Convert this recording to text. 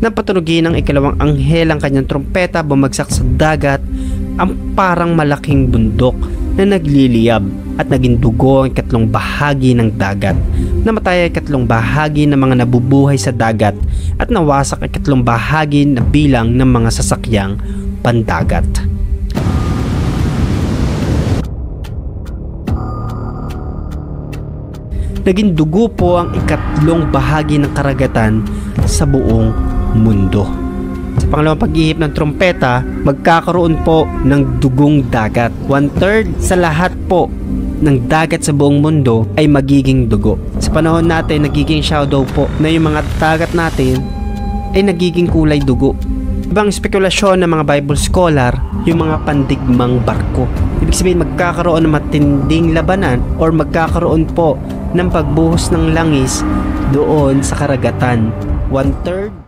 Nang patunugin ng ikalawang anghel ang kanyang trompeta, bumagsak sa dagat ang parang malaking bundok na nagliliyab at naging dugo ang ikatlong bahagi ng dagat. Namatay ang ikatlong bahagi ng mga nabubuhay sa dagat at nawasak ang ikatlong bahagi na bilang ng mga sasakyang pandagat. Naging dugo po ang ikatlong bahagi ng karagatan sa buong mundo. Sa pangalawang pag-ihip ng trompeta, magkakaroon po ng dugong dagat. 1/3 sa lahat po ng dagat sa buong mundo ay magiging dugo. Sa panahon natin, nagiging shadow po na yung mga dagat natin ay nagiging kulay dugo. Ibang spekulasyon ng mga Bible scholar, yung mga pandigmang barko. Ibig sabihin, magkakaroon ng matinding labanan or magkakaroon po ng pagbuhos ng langis doon sa karagatan. 1/3